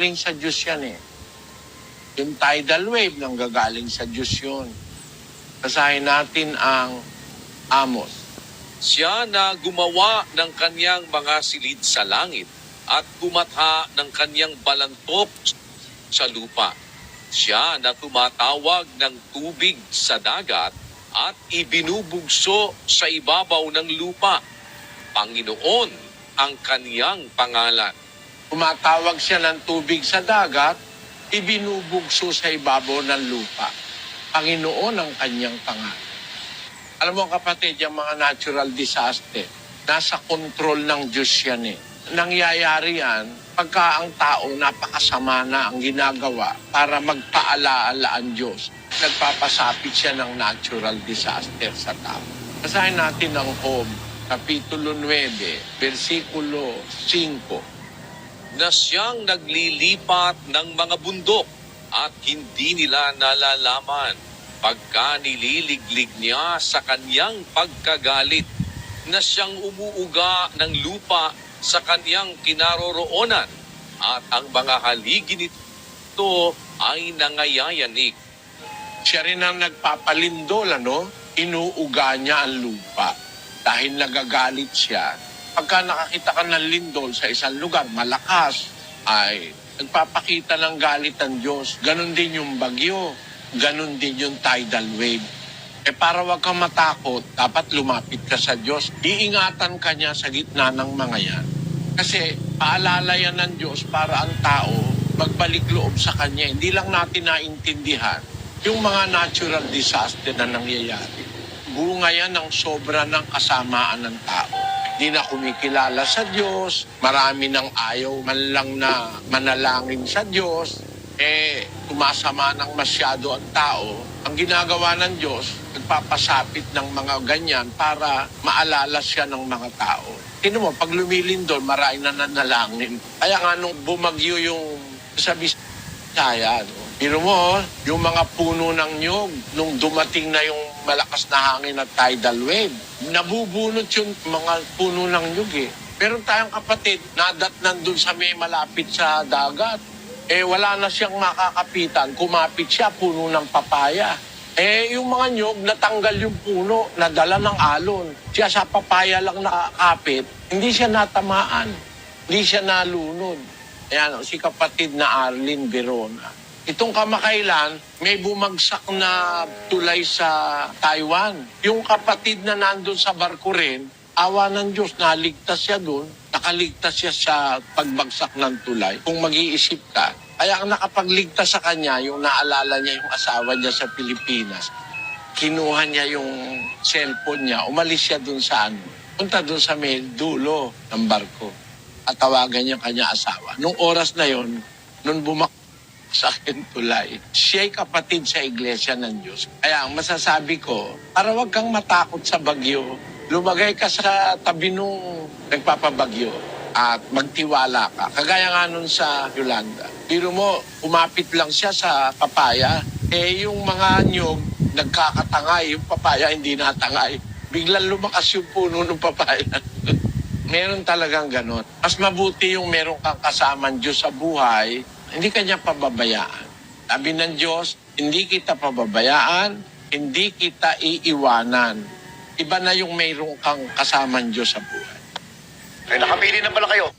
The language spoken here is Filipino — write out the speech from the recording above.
Galing sa Diyos yan eh. Yung tidal wave nanggagaling sa Diyos yun. Basahin natin ang Amos. Siya na gumawa ng kanyang mga silid sa langit at kumatha ng kanyang balantok sa lupa. Siya na tumatawag ng tubig sa dagat at ibinubugso sa ibabaw ng lupa. Panginoon ang kaniyang pangalan. Tumatawag siya ng tubig sa dagat, ibinubugso sa ibabaw ng lupa. Panginoon ang kanyang pangalan. Alam mo kapatid, yung mga natural disaster, nasa kontrol ng Diyos yan eh. Nangyayari yan pagka ang tao napakasama na ang ginagawa para magpaalaala ang Diyos. Nagpapasapit siya ng natural disaster sa tao. Basahin natin ang Job, Kapitulo 9, versikulo 5. Na siyang naglilipat ng mga bundok at hindi nila nalalaman pagka nililiglig niya sa kanyang pagkagalit, na siyang umuuga ng lupa sa kanyang kinaroroonan at ang mga haligi nito ay nangayayanig. Siya rin ang nagpapalindol, inuuga niya ang lupa. Dahil nagagalit siya, pagka nakakita ka ng lindol sa isang lugar, malakas, ay nagpapakita ng galit ng Diyos. Ganon din yung bagyo. Ganon din yung tidal wave. Para wag kang matakot, dapat lumapit ka sa Diyos. Iingatan ka niya sa gitna ng mga yan. Kasi paalala yan ng Diyos para ang tao magbalik loob sa Kanya. Hindi lang natin naintindihan yung mga natural disaster na nangyayari. Bunga yan ng sobra ng kasamaan ng tao. Hindi na kumikilala sa Diyos, marami nang ayaw man lang na manalangin sa Diyos, tumasama ng masyado ang tao. Ang ginagawa ng Diyos, nagpapasapit ng mga ganyan para maalala siya ng mga tao. Tingnan mo, pag lumilindol, marami na nanalangin. Kaya nga nung bumagyo yung sa Bisaya, Pero mo, yung mga puno ng nyog, nung dumating na yung malakas na hangin at tidal wave, nabubunot yung mga puno ng nyog eh. Meron tayong kapatid, nadat nandun sa may malapit sa dagat. Wala na siyang makakapitan. Kumapit siya, puno ng papaya. Yung mga nyog, natanggal yung puno, nadala ng alon. Siya sa papaya lang nakakapit, hindi siya natamaan. Hindi siya nalunod. Ayan, si kapatid na Arlene Verona. Itong kamakailan, may bumagsak na tulay sa Taiwan. Yung kapatid na nandun sa barko rin, awa ng Diyos, naligtas siya doon. Nakaligtas siya sa pagbagsak ng tulay. Kung mag-iisip ka, kaya ang nakapagligtas sa kanya, yung naalala niya yung asawa niya sa Pilipinas, kinuha niya yung cellphone niya, umalis siya doon sa punta doon sa may dulo ng barko. At tawagan niya kanya asawa. Nung oras na yon, nung sa akin tulay, siya'y kapatid sa iglesia ng Diyos. Kaya ang masasabi ko, para wag kang matakot sa bagyo, lumagay ka sa tabi nung nagpapabagyo at magtiwala ka. Kagaya nga nun sa Yolanda. Biro mo, umapit lang siya sa papaya, yung mga nyog nagkakatangay, yung papaya hindi natangay. Biglang lumakas yung puno ng papaya. Meron talagang ganon. Mas mabuti yung meron kang kasamang Diyos sa buhay, hindi ka niya pababayaan. Sabi ng Diyos, hindi kita pababayaan, hindi kita iiwanan. Iba na yung mayroong kang kasamang Diyos sa buhay. Nakapili na pala kayo.